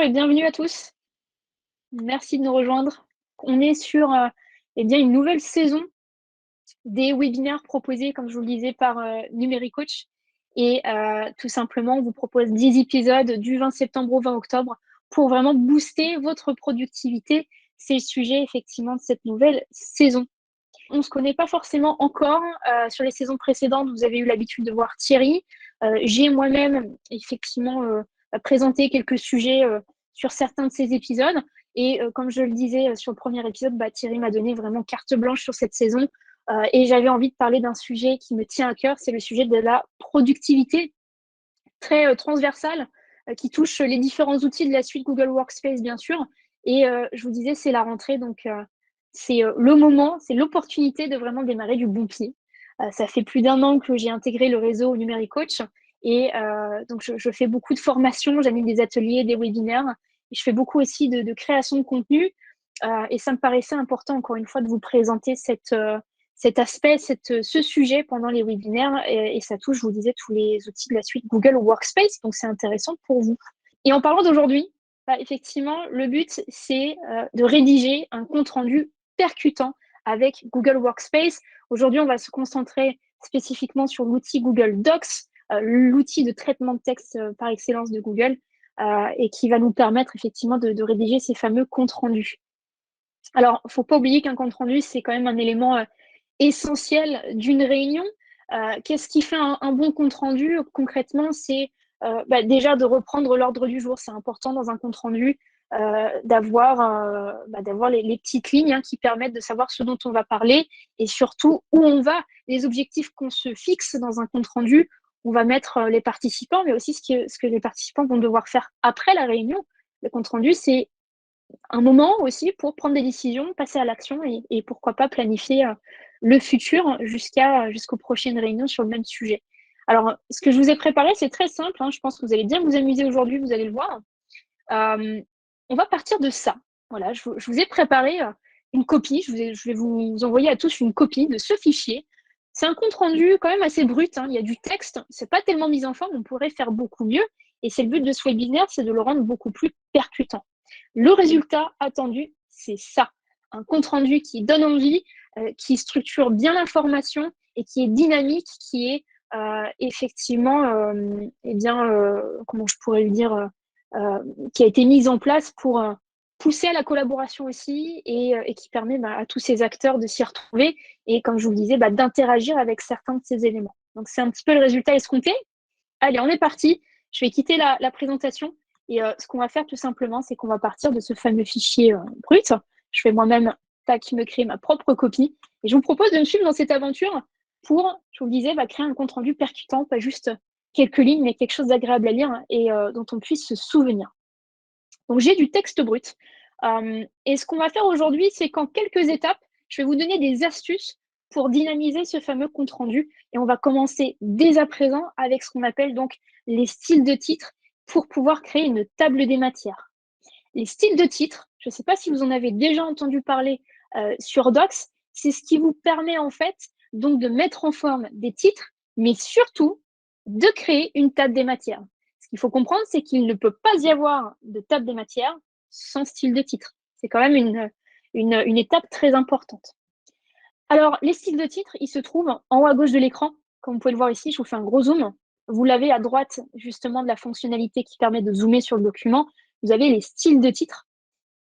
et bienvenue à tous. Merci de nous rejoindre. On est sur une nouvelle saison des webinaires proposés, comme je vous le disais, par Numéricoach. Et tout simplement, on vous propose 10 épisodes du 20 septembre au 20 octobre pour vraiment booster votre productivité. C'est le sujet effectivement de cette nouvelle saison. On ne se connaît pas forcément encore. Sur les saisons précédentes, vous avez eu l'habitude de voir Thierry. J'ai moi-même effectivement présenté quelques sujets sur certains de ces épisodes. Et comme je le disais sur le premier épisode, Thierry m'a donné vraiment carte blanche sur cette saison. Et j'avais envie de parler d'un sujet qui me tient à cœur, c'est le sujet de la productivité très transversale qui touche les différents outils de la suite Google Workspace, bien sûr. Et je vous disais, c'est la rentrée, donc c'est le moment, c'est l'opportunité de vraiment démarrer du bon pied. Ça fait plus d'1 an que j'ai intégré le réseau Numéricoach et donc je fais beaucoup de formations, j'anime des ateliers, des webinaires, et je fais beaucoup aussi de création de contenu. Et ça me paraissait important, encore une fois, de vous présenter cet aspect, ce sujet pendant les webinaires. Et ça touche, je vous disais, tous les outils de la suite Google Workspace. Donc, c'est intéressant pour vous. Et en parlant d'aujourd'hui, effectivement, le but, c'est de rédiger un compte-rendu percutant avec Google Workspace. Aujourd'hui, on va se concentrer spécifiquement sur l'outil Google Docs, l'outil de traitement de texte par excellence de Google, et qui va nous permettre effectivement de rédiger ces fameux comptes rendus. Alors, il ne faut pas oublier qu'un compte rendu, c'est quand même un élément essentiel d'une réunion. Qu'est-ce qui fait un bon compte rendu concrètement? C'est déjà de reprendre l'ordre du jour. C'est important dans un compte rendu d'avoir les petites lignes qui permettent de savoir ce dont on va parler et surtout où on va, les objectifs qu'on se fixe dans un compte rendu. On va mettre les participants, mais aussi ce que les participants vont devoir faire après la réunion. Le compte rendu, c'est un moment aussi pour prendre des décisions, passer à l'action et pourquoi pas planifier le futur jusqu'aux prochaines réunions sur le même sujet. Alors, ce que je vous ai préparé, c'est très simple. Je pense que vous allez bien vous amuser aujourd'hui, vous allez le voir. On va partir de ça. Voilà, je vous ai préparé une copie. Je vais vous envoyer à tous une copie de ce fichier. C'est un compte rendu quand même assez brut. Il y a du texte. C'est pas tellement mis en forme. On pourrait faire beaucoup mieux. Et c'est le but de ce webinaire, c'est de le rendre beaucoup plus percutant. Le résultat attendu, c'est ça. Un compte rendu qui donne envie, qui structure bien l'information et qui est dynamique, qui est effectivement, comment je pourrais le dire, qui a été mise en place pour pousser à la collaboration aussi et qui permet à tous ces acteurs de s'y retrouver et, comme je vous le disais, d'interagir avec certains de ces éléments. Donc, c'est un petit peu le résultat escompté. Allez, on est parti. Je vais quitter la présentation et ce qu'on va faire tout simplement, c'est qu'on va partir de ce fameux fichier brut. Je vais moi-même me créer ma propre copie et je vous propose de me suivre dans cette aventure pour, je vous le disais, créer un compte-rendu percutant, pas juste quelques lignes, mais quelque chose d'agréable à lire et dont on puisse se souvenir. Donc, j'ai du texte brut. Et ce qu'on va faire aujourd'hui, c'est qu'en quelques étapes, je vais vous donner des astuces pour dynamiser ce fameux compte-rendu. Et on va commencer dès à présent avec ce qu'on appelle donc les styles de titres pour pouvoir créer une table des matières. Les styles de titres, je ne sais pas si vous en avez déjà entendu parler sur Docs, c'est ce qui vous permet en fait donc de mettre en forme des titres, mais surtout de créer une table des matières. Ce qu'il faut comprendre, c'est qu'il ne peut pas y avoir de table des matières sans style de titre. C'est quand même une étape très importante. Alors, les styles de titres, ils se trouvent en haut à gauche de l'écran. Comme vous pouvez le voir ici, je vous fais un gros zoom. Vous l'avez à droite, justement, de la fonctionnalité qui permet de zoomer sur le document. Vous avez les styles de titres.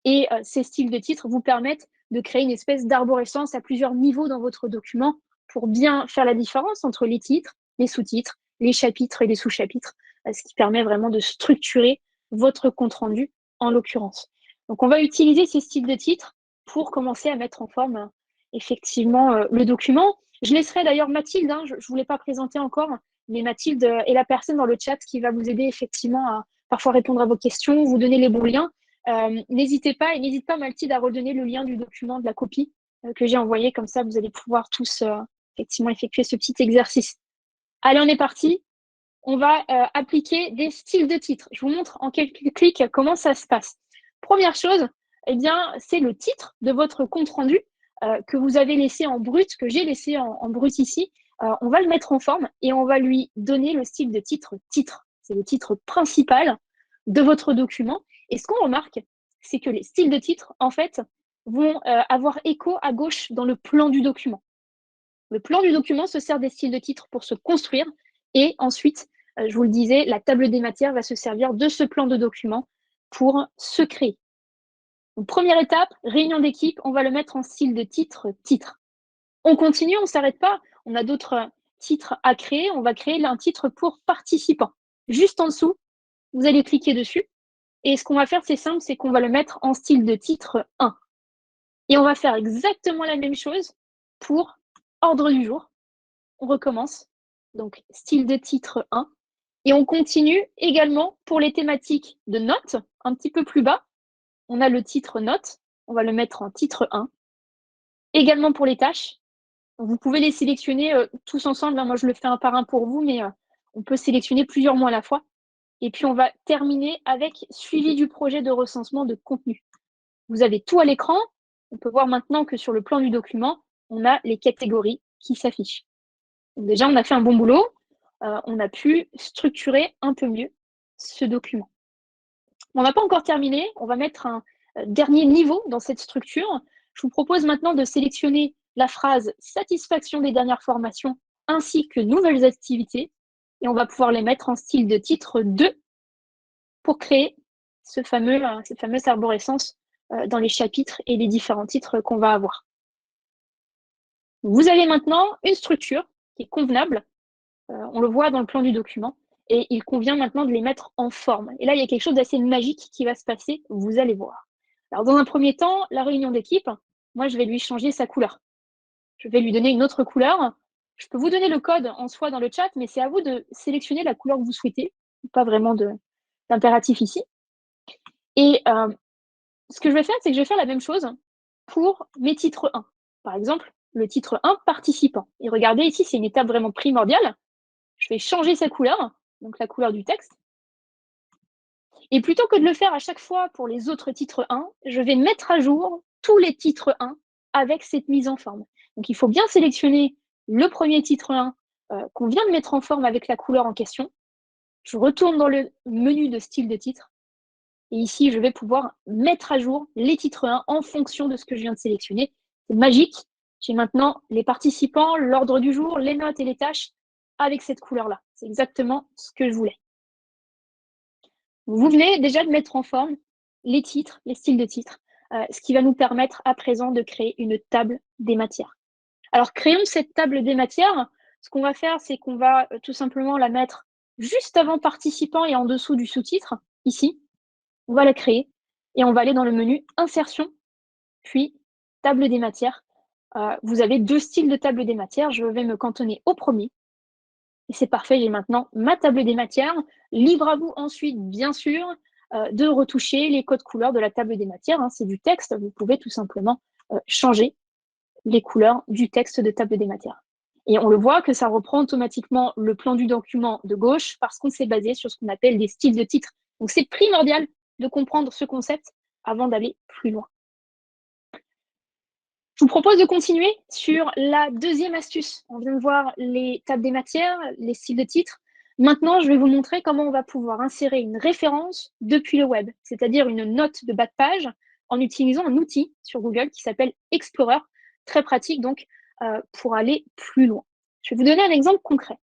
Et ces styles de titres vous permettent de créer une espèce d'arborescence à plusieurs niveaux dans votre document pour bien faire la différence entre les titres, les sous-titres, les chapitres et les sous-chapitres, ce qui permet vraiment de structurer votre compte-rendu en l'occurrence. Donc, on va utiliser ces styles de titres pour commencer à mettre en forme effectivement le document. Je laisserai d'ailleurs Mathilde, je ne vous l'ai pas présenté encore, mais Mathilde est la personne dans le chat qui va vous aider effectivement à parfois répondre à vos questions, vous donner les bons liens. N'hésitez pas, et n'hésite pas Mathilde à redonner le lien du document, de la copie que j'ai envoyé, comme ça vous allez pouvoir tous effectivement effectuer ce petit exercice. Allez, on est parti. On va appliquer des styles de titres. Je vous montre en quelques clics comment ça se passe. Première chose, c'est le titre de votre compte rendu que vous avez laissé en brut, que j'ai laissé en brut ici. On va le mettre en forme et on va lui donner le style de titre titre. C'est le titre principal de votre document. Et ce qu'on remarque, c'est que les styles de titres, en fait, vont avoir écho à gauche dans le plan du document. Le plan du document se sert des styles de titres pour se construire et ensuite, je vous le disais, la table des matières va se servir de ce plan de document pour se créer. Donc, première étape, réunion d'équipe, on va le mettre en style de titre. On continue, on ne s'arrête pas. On a d'autres titres à créer. On va créer un titre pour participants. Juste en dessous, vous allez cliquer dessus. Et ce qu'on va faire, c'est simple, c'est qu'on va le mettre en style de titre 1. Et on va faire exactement la même chose pour ordre du jour. On recommence. Donc, style de titre 1. Et on continue également pour les thématiques de notes, un petit peu plus bas. On a le titre notes. On va le mettre en titre 1. Également pour les tâches. Vous pouvez les sélectionner tous ensemble. Moi, je le fais un par un pour vous, mais on peut sélectionner plusieurs mots à la fois. Et puis, on va terminer avec suivi du projet de recensement de contenu. Vous avez tout à l'écran. On peut voir maintenant que sur le plan du document, on a les catégories qui s'affichent. Donc déjà, on a fait un bon boulot. On a pu structurer un peu mieux ce document. On n'a pas encore terminé. On va mettre un dernier niveau dans cette structure. Je vous propose maintenant de sélectionner la phrase satisfaction des dernières formations ainsi que nouvelles activités. Et on va pouvoir les mettre en style de titre 2 pour créer cette fameuse arborescence dans les chapitres et les différents titres qu'on va avoir. Vous avez maintenant une structure qui est convenable. On le voit dans le plan du document. Et il convient maintenant de les mettre en forme. Et là, il y a quelque chose d'assez magique qui va se passer. Vous allez voir. Alors, dans un premier temps, la réunion d'équipe, moi, je vais lui changer sa couleur. Je vais lui donner une autre couleur. Je peux vous donner le code en soi dans le chat, mais c'est à vous de sélectionner la couleur que vous souhaitez. Pas vraiment d'impératif ici. Et ce que je vais faire, c'est que je vais faire la même chose pour mes titres 1. Par exemple, le titre 1, participant. Et regardez, ici, c'est une étape vraiment primordiale. Je vais changer sa couleur, donc la couleur du texte. Et plutôt que de le faire à chaque fois pour les autres titres 1, je vais mettre à jour tous les titres 1 avec cette mise en forme. Donc, il faut bien sélectionner le premier titre 1 qu'on vient de mettre en forme avec la couleur en question. Je retourne dans le menu de style de titre. Et ici, je vais pouvoir mettre à jour les titres 1 en fonction de ce que je viens de sélectionner. C'est magique. J'ai maintenant les participants, l'ordre du jour, les notes et les tâches avec cette couleur-là. C'est exactement ce que je voulais. Vous venez déjà de mettre en forme les titres, les styles de titres, ce qui va nous permettre à présent de créer une table des matières. Alors, créons cette table des matières. Ce qu'on va faire, c'est qu'on va tout simplement la mettre juste avant participant et en dessous du sous-titre, ici. On va la créer et on va aller dans le menu insertion, puis table des matières. Vous avez deux styles de table des matières. Je vais me cantonner au premier. Et c'est parfait, j'ai maintenant ma table des matières. Libre à vous ensuite, bien sûr, de retoucher les codes couleurs de la table des matières. C'est du texte, vous pouvez tout simplement changer les couleurs du texte de table des matières. Et on le voit que ça reprend automatiquement le plan du document de gauche parce qu'on s'est basé sur ce qu'on appelle des styles de titres. Donc c'est primordial de comprendre ce concept avant d'aller plus loin. Je vous propose de continuer sur la deuxième astuce. On vient de voir les tables des matières, les styles de titres. Maintenant, je vais vous montrer comment on va pouvoir insérer une référence depuis le web, c'est-à-dire une note de bas de page en utilisant un outil sur Google qui s'appelle Explorer, très pratique donc pour aller plus loin. Je vais vous donner un exemple concret.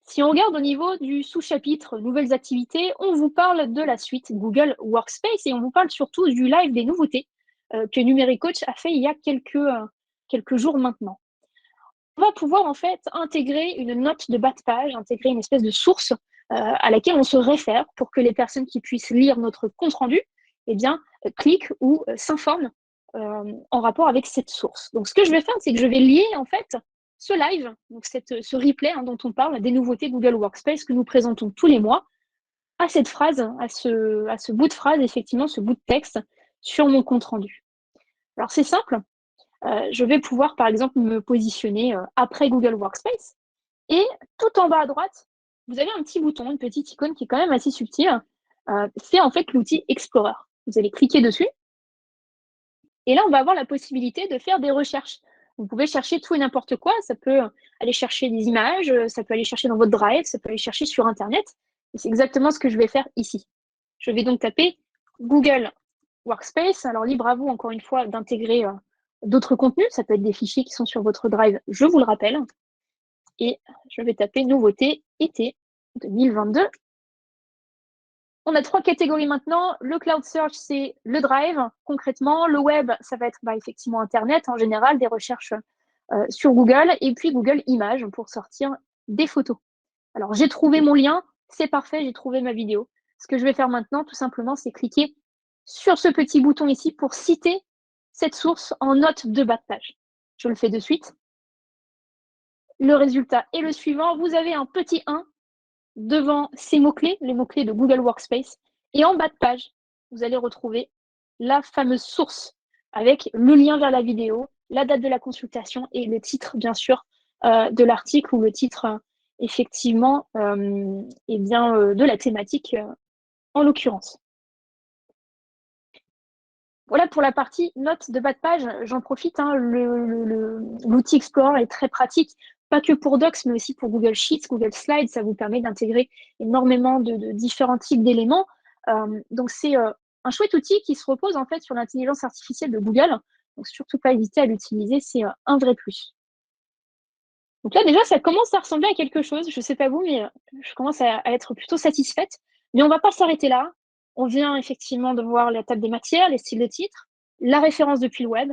Si on regarde au niveau du sous-chapitre Nouvelles activités, on vous parle de la suite Google Workspace et on vous parle surtout du live des nouveautés que Numéricoach a fait il y a quelques jours maintenant. On va pouvoir en fait intégrer une note de bas de page, intégrer une espèce de source à laquelle on se réfère pour que les personnes qui puissent lire notre compte-rendu cliquent ou s'informent en rapport avec cette source. Donc ce que je vais faire, c'est que je vais lier en fait ce live, donc ce replay dont on parle, des nouveautés Google Workspace que nous présentons tous les mois, à cette phrase, à ce bout de phrase, effectivement, ce bout de texte sur mon compte-rendu. Alors, c'est simple. Je vais pouvoir, par exemple, me positionner après Google Workspace. Et tout en bas à droite, vous avez un petit bouton, une petite icône qui est quand même assez subtile. C'est en fait l'outil Explorer. Vous allez cliquer dessus. Et là, on va avoir la possibilité de faire des recherches. Vous pouvez chercher tout et n'importe quoi. Ça peut aller chercher des images, ça peut aller chercher dans votre Drive, ça peut aller chercher sur Internet. Et c'est exactement ce que je vais faire ici. Je vais donc taper Google Workspace. Alors, libre à vous, encore une fois, d'intégrer d'autres contenus. Ça peut être des fichiers qui sont sur votre Drive, je vous le rappelle. Et je vais taper nouveauté été 2022. On a 3 catégories maintenant. Le Cloud Search, c'est le Drive, concrètement. Le Web, ça va être effectivement Internet, en général, des recherches sur Google. Et puis Google Images pour sortir des photos. Alors, j'ai trouvé mon lien, c'est parfait, j'ai trouvé ma vidéo. Ce que je vais faire maintenant, tout simplement, c'est cliquer sur ce petit bouton ici pour citer cette source en note de bas de page. Je le fais de suite. Le résultat est le suivant. Vous avez un petit 1 devant ces mots-clés, les mots-clés de Google Workspace. Et en bas de page, vous allez retrouver la fameuse source avec le lien vers la vidéo, la date de la consultation et le titre, bien sûr, de l'article ou le titre, effectivement, de la thématique en l'occurrence. Voilà pour la partie notes de bas de page. J'en profite, hein, l'outil Explorer est très pratique, pas que pour Docs, mais aussi pour Google Sheets, Google Slides. Ça vous permet d'intégrer énormément de différents types d'éléments. Donc, c'est un chouette outil qui se repose en fait sur l'intelligence artificielle de Google. Donc, surtout pas hésiter à l'utiliser, c'est un vrai plus. Donc là, déjà, ça commence à ressembler à quelque chose. Je ne sais pas vous, mais je commence à être plutôt satisfaite. Mais on ne va pas s'arrêter là. On vient effectivement de voir la table des matières, les styles de titres, la référence depuis le web.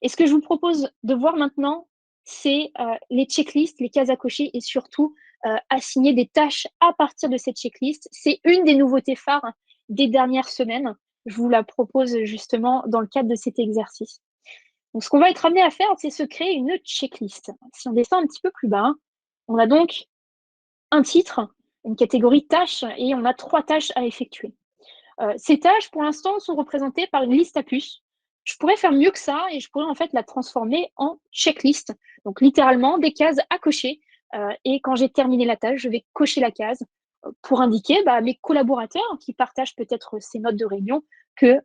Et ce que je vous propose de voir maintenant, c'est les checklists, les cases à cocher et surtout assigner des tâches à partir de cette checklist. C'est une des nouveautés phares des dernières semaines. Je vous la propose justement dans le cadre de cet exercice. Donc, ce qu'on va être amené à faire, c'est se créer une checklist. Si on descend un petit peu plus bas, on a donc un titre, une catégorie tâches, et on a 3 tâches à effectuer. Ces tâches, pour l'instant, sont représentées par une liste à puces. Je pourrais faire mieux que ça et je pourrais en fait la transformer en checklist. Donc, littéralement, des cases à cocher. Et quand j'ai terminé la tâche, je vais cocher la case pour indiquer à mes collaborateurs qui partagent peut-être ces notes de réunion que,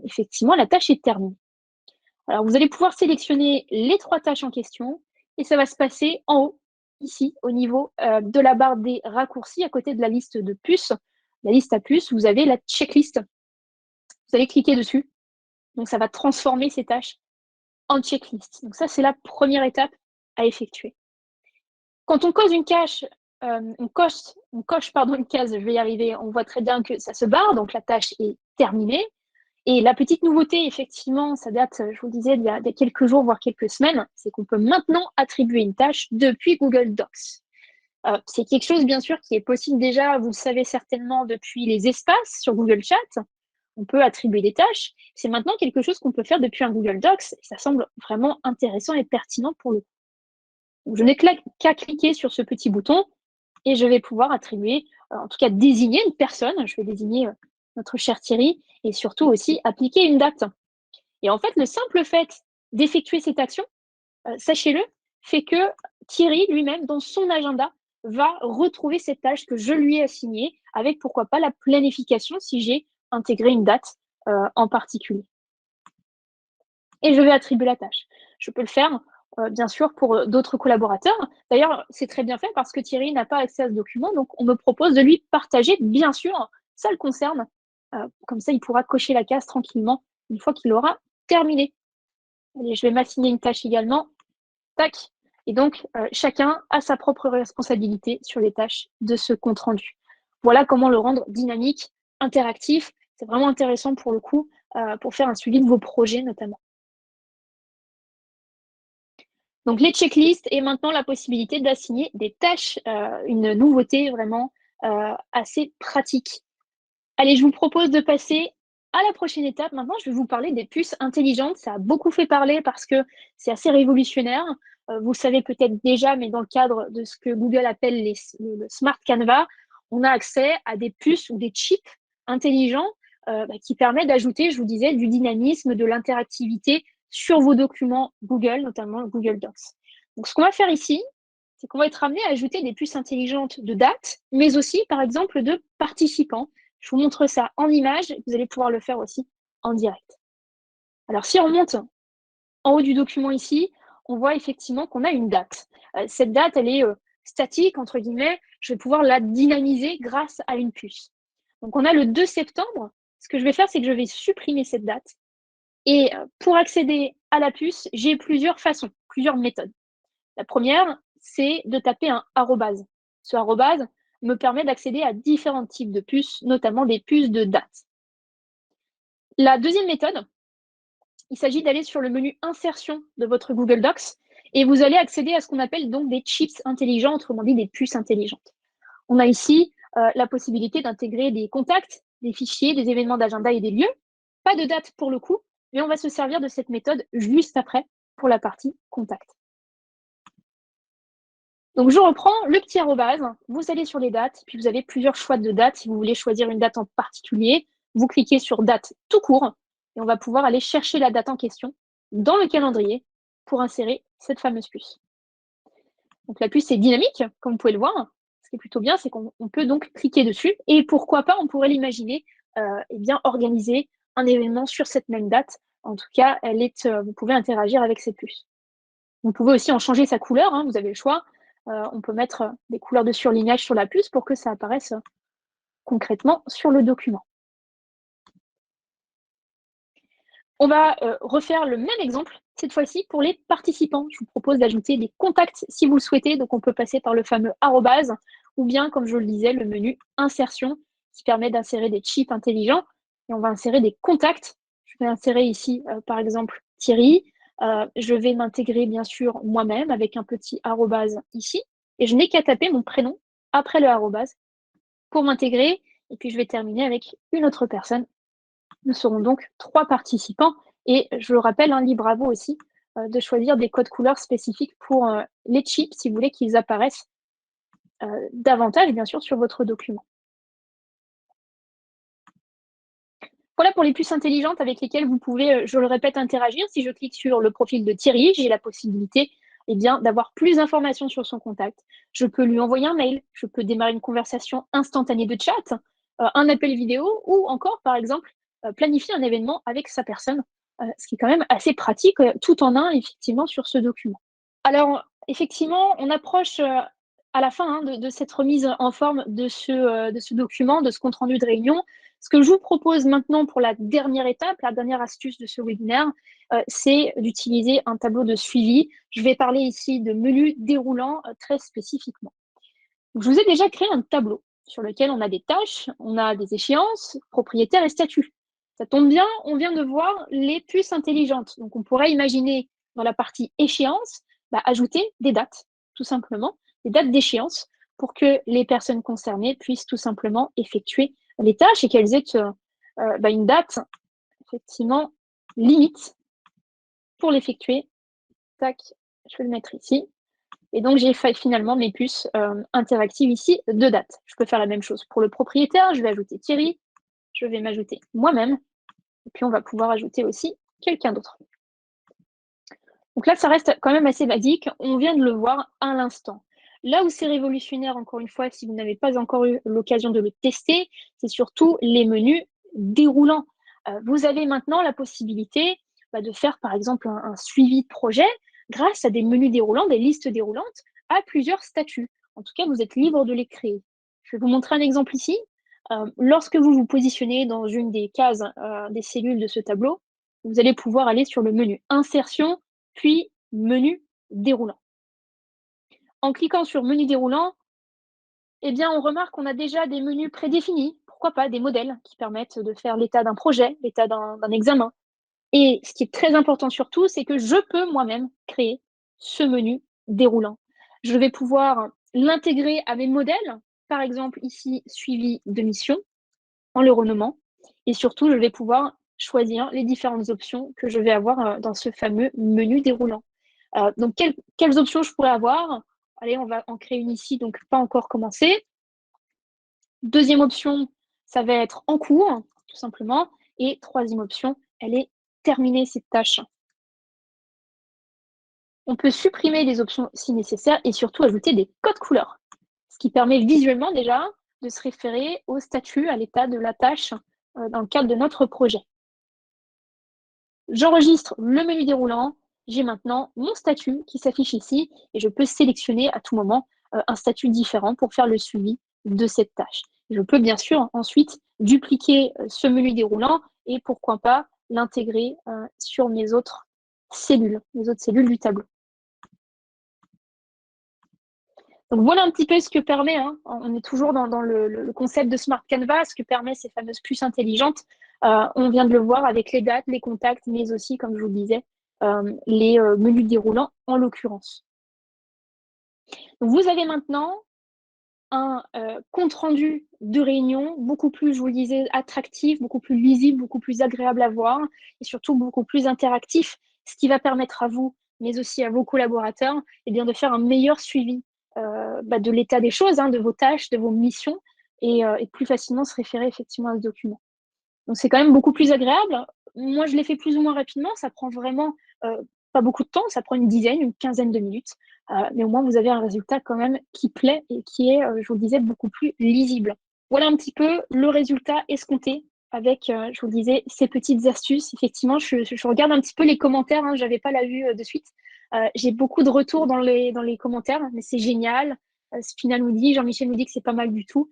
effectivement, la tâche est terminée. Alors, vous allez pouvoir sélectionner les 3 tâches en question et ça va se passer en haut, ici, au niveau de la barre des raccourcis, à côté de la liste de puces. La liste à puces, vous avez la checklist. Vous allez cliquer dessus. Donc, ça va transformer ces tâches en checklist. Donc, ça, c'est la première étape à effectuer. Quand on coche une case, une case, je vais y arriver, on voit très bien que ça se barre, donc la tâche est terminée. Et la petite nouveauté, effectivement, ça date, je vous le disais, il y a quelques jours, voire quelques semaines, c'est qu'on peut maintenant attribuer une tâche depuis Google Docs. C'est quelque chose, bien sûr, qui est possible déjà, vous le savez certainement, depuis les espaces sur Google Chat. On peut attribuer des tâches. C'est maintenant quelque chose qu'on peut faire depuis un Google Docs. Et ça semble vraiment intéressant et pertinent pour le coup. Donc, je n'ai qu'à cliquer sur ce petit bouton et je vais pouvoir attribuer, en tout cas désigner une personne. Je vais désigner notre cher Thierry et surtout aussi appliquer une date. Et en fait, le simple fait d'effectuer cette action, sachez-le, fait que Thierry lui-même, dans son agenda, va retrouver cette tâche que je lui ai assignée avec, pourquoi pas, la planification si j'ai intégré une date en particulier. Et je vais attribuer la tâche. Je peux le faire, bien sûr, pour d'autres collaborateurs. D'ailleurs, c'est très bien fait parce que Thierry n'a pas accès à ce document, donc on me propose de lui partager, bien sûr, ça le concerne. Comme ça, il pourra cocher la case tranquillement une fois qu'il aura terminé. Allez, je vais m'assigner une tâche également. Tac. Et donc, chacun a sa propre responsabilité sur les tâches de ce compte rendu. Voilà comment le rendre dynamique, interactif. C'est vraiment intéressant pour le coup, pour faire un suivi de vos projets notamment. Donc, les checklists et maintenant la possibilité d'assigner des tâches, une nouveauté vraiment assez pratique. Allez, je vous propose de passer à la prochaine étape. Maintenant, je vais vous parler des puces intelligentes. Ça a beaucoup fait parler parce que c'est assez révolutionnaire. Vous le savez peut-être déjà, mais dans le cadre de ce que Google appelle le Smart Canvas, on a accès à des puces ou des chips intelligents qui permettent d'ajouter, je vous disais, du dynamisme, de l'interactivité sur vos documents Google, notamment Google Docs. Donc, ce qu'on va faire ici, c'est qu'on va être amené à ajouter des puces intelligentes de date, mais aussi, par exemple, de participants. Je vous montre ça en image. Vous allez pouvoir le faire aussi en direct. Alors, si on monte en haut du document ici, on voit effectivement qu'on a une date. Cette date, elle est statique, entre guillemets. Je vais pouvoir la dynamiser grâce à une puce. Donc, on a le 2 septembre ce que je vais faire, c'est que je vais supprimer cette date. Et pour accéder à la puce, j'ai plusieurs façons, plusieurs méthodes. La première, c'est de taper un arrobase. Ce arrobase me permet d'accéder à différents types de puces, notamment des puces de date. La deuxième méthode, il s'agit d'aller sur le menu Insertion de votre Google Docs et vous allez accéder à ce qu'on appelle donc des chips intelligents, autrement dit des puces intelligentes. On a ici la possibilité d'intégrer des contacts, des fichiers, des événements d'agenda et des lieux. Pas de date pour le coup, mais on va se servir de cette méthode juste après pour la partie contact. Donc, je reprends le petit arrobase, vous allez sur les dates, puis vous avez plusieurs choix de dates. Si vous voulez choisir une date en particulier, vous cliquez sur date tout court et on va pouvoir aller chercher la date en question dans le calendrier pour insérer cette fameuse puce. Donc, la puce est dynamique, comme vous pouvez le voir. Ce qui est plutôt bien, c'est qu'on peut donc cliquer dessus et pourquoi pas, on pourrait l'imaginer, organiser un événement sur cette même date. En tout cas, vous pouvez interagir avec cette puce. Vous pouvez aussi en changer sa couleur, hein, vous avez le choix. On peut mettre des couleurs de surlignage sur la puce pour que ça apparaisse concrètement sur le document. On va refaire le même exemple, cette fois-ci pour les participants. Je vous propose d'ajouter des contacts si vous le souhaitez. Donc, on peut passer par le fameux arrobase ou bien, comme je le disais, le menu insertion qui permet d'insérer des chips intelligents. Et on va insérer des contacts. Je vais insérer ici, par exemple, Thierry. Je vais m'intégrer, bien sûr, moi-même avec un petit arrobase ici. Et je n'ai qu'à taper mon prénom après le arrobase pour m'intégrer. Et puis, je vais terminer avec une autre personne. Nous serons donc 3 participants. Et je le rappelle, libre à vous aussi de choisir des codes couleurs spécifiques pour les chips si vous voulez qu'ils apparaissent davantage, bien sûr, sur votre document. Voilà pour les puces intelligentes avec lesquelles vous pouvez, je le répète, interagir. Si je clique sur le profil de Thierry, j'ai la possibilité d'avoir plus d'informations sur son contact. Je peux lui envoyer un mail, je peux démarrer une conversation instantanée de chat, un appel vidéo ou encore, par exemple, planifier un événement avec sa personne, ce qui est quand même assez pratique, tout en un, effectivement, sur ce document. Alors, effectivement, on approche à la fin de cette remise en forme de ce document, de ce compte-rendu de réunion. Ce que je vous propose maintenant pour la dernière étape, la dernière astuce de ce webinaire, c'est d'utiliser un tableau de suivi. Je vais parler ici de menu déroulant très spécifiquement. Donc, je vous ai déjà créé un tableau sur lequel on a des tâches, on a des échéances, propriétaires et statuts. Ça tombe bien, on vient de voir les puces intelligentes. Donc, on pourrait imaginer dans la partie échéance, ajouter des dates, tout simplement, des dates d'échéance pour que les personnes concernées puissent tout simplement effectuer les tâches et qu'elles aient une date, effectivement, limite pour l'effectuer. Tac, je vais le mettre ici. Et donc, j'ai fait finalement mes puces interactives ici de date. Je peux faire la même chose pour le propriétaire. Je vais ajouter Thierry. Je vais m'ajouter moi-même. Et puis, on va pouvoir ajouter aussi quelqu'un d'autre. Donc là, ça reste quand même assez basique. On vient de le voir à l'instant. Là où c'est révolutionnaire, encore une fois, si vous n'avez pas encore eu l'occasion de le tester, c'est surtout les menus déroulants. Vous avez maintenant la possibilité de faire, par exemple, un suivi de projet grâce à des menus déroulants, des listes déroulantes à plusieurs statuts. En tout cas, vous êtes libre de les créer. Je vais vous montrer un exemple ici. Lorsque vous vous positionnez dans une des cases des cellules de ce tableau, vous allez pouvoir aller sur le menu Insertion, puis menu déroulant. En cliquant sur menu déroulant, on remarque qu'on a déjà des menus prédéfinis, pourquoi pas des modèles qui permettent de faire l'état d'un projet, l'état d'un examen. Et ce qui est très important surtout, c'est que je peux moi-même créer ce menu déroulant. Je vais pouvoir l'intégrer à mes modèles, par exemple ici, suivi de mission, en le renommant. Et surtout, je vais pouvoir choisir les différentes options que je vais avoir dans ce fameux menu déroulant. Donc, quelles options je pourrais avoir? Allez, on va en créer une ici, donc pas encore commencé. Deuxième option, ça va être en cours, tout simplement. Et troisième option, elle est terminer cette tâche. On peut supprimer les options si nécessaire et surtout ajouter des codes couleurs, ce qui permet visuellement déjà de se référer au statut, à l'état de la tâche dans le cadre de notre projet. J'enregistre le menu déroulant. J'ai maintenant mon statut qui s'affiche ici et je peux sélectionner à tout moment un statut différent pour faire le suivi de cette tâche. Je peux bien sûr ensuite dupliquer ce menu déroulant et pourquoi pas l'intégrer sur mes autres cellules du tableau. Donc voilà un petit peu ce que permet, hein, on est toujours dans le concept de Smart Canvas, ce que permet ces fameuses puces intelligentes. On vient de le voir avec les dates, les contacts, mais aussi, comme je vous le disais, les menus déroulants en l'occurrence. Vous avez maintenant un compte-rendu de réunion beaucoup plus, je vous le disais, attractif, beaucoup plus lisible, beaucoup plus agréable à voir et surtout beaucoup plus interactif, ce qui va permettre à vous, mais aussi à vos collaborateurs, eh bien, de faire un meilleur suivi de l'état des choses, hein, de vos tâches, de vos missions et plus facilement se référer effectivement à ce document. Donc c'est quand même beaucoup plus agréable. Moi, je l'ai fait plus ou moins rapidement. Ça prend vraiment pas beaucoup de temps. Ça prend une dizaine, une quinzaine de minutes. Mais au moins, vous avez un résultat quand même qui plaît et qui est, je vous le disais, beaucoup plus lisible. Voilà un petit peu le résultat escompté avec, je vous le disais, ces petites astuces. Effectivement, je regarde un petit peu les commentaires. Hein, je n'avais pas la vue de suite. J'ai beaucoup de retours dans les commentaires, mais c'est génial. Spina nous dit, Jean-Michel nous dit que c'est pas mal du tout.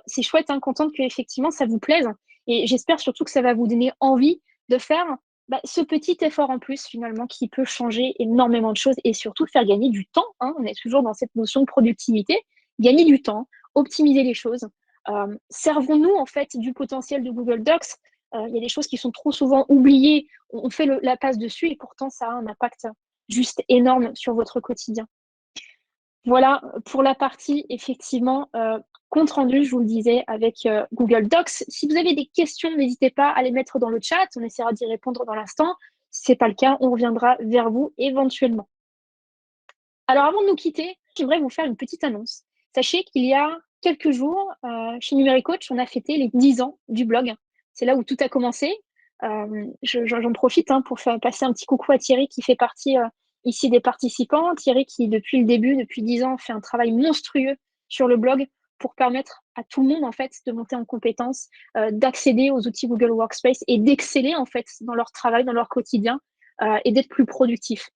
C'est chouette, hein, contente que effectivement ça vous plaise. Et j'espère surtout que ça va vous donner envie de faire ce petit effort en plus finalement qui peut changer énormément de choses et surtout faire gagner du temps. Hein. On est toujours dans cette notion de productivité, gagner du temps, optimiser les choses. Servons-nous en fait du potentiel de Google Docs. Il y a des choses qui sont trop souvent oubliées. On fait la passe dessus et pourtant ça a un impact juste énorme sur votre quotidien. Voilà pour la partie effectivement compte rendu, je vous le disais, avec Google Docs. Si vous avez des questions, n'hésitez pas à les mettre dans le chat. On essaiera d'y répondre dans l'instant. Si ce n'est pas le cas, on reviendra vers vous éventuellement. Alors avant de nous quitter, j'aimerais vous faire une petite annonce. Sachez qu'il y a quelques jours, chez Numéricoach, on a fêté les 10 ans du blog. C'est là où tout a commencé. J'en profite pour faire passer un petit coucou à Thierry qui fait partie ici des participants. Thierry qui, depuis le début, depuis 10 ans, fait un travail monstrueux sur le blog pour permettre à tout le monde en fait de monter en compétences, d'accéder aux outils Google Workspace et d'exceller en fait dans leur travail, dans leur quotidien et d'être plus productif.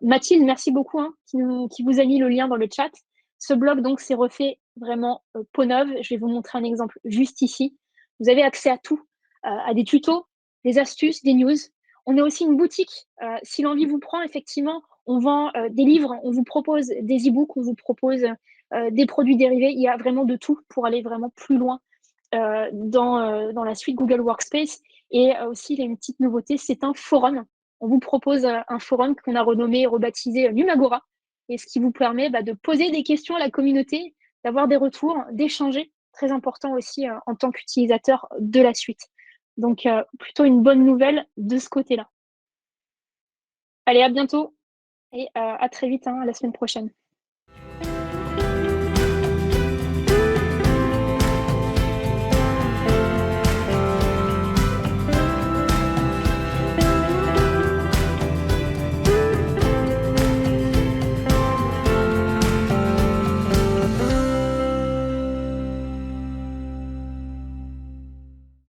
Mathilde, merci beaucoup qui vous a mis le lien dans le chat. Ce blog donc s'est refait vraiment peau neuve. Je vais vous montrer un exemple juste ici. Vous avez accès à tout, à des tutos, des astuces, des news. On a aussi une boutique. Si l'envie vous prend, effectivement, on vend des livres, on vous propose des e-books, on vous propose des produits dérivés. Il y a vraiment de tout pour aller vraiment plus loin dans la suite Google Workspace. Et aussi, il y a une petite nouveauté, c'est un forum. On vous propose un forum qu'on a renommé et rebaptisé Numagora, et ce qui vous permet de poser des questions à la communauté, d'avoir des retours, d'échanger. Très important aussi en tant qu'utilisateur de la suite. Donc, plutôt une bonne nouvelle de ce côté-là. Allez, à bientôt et à très vite, à la semaine prochaine.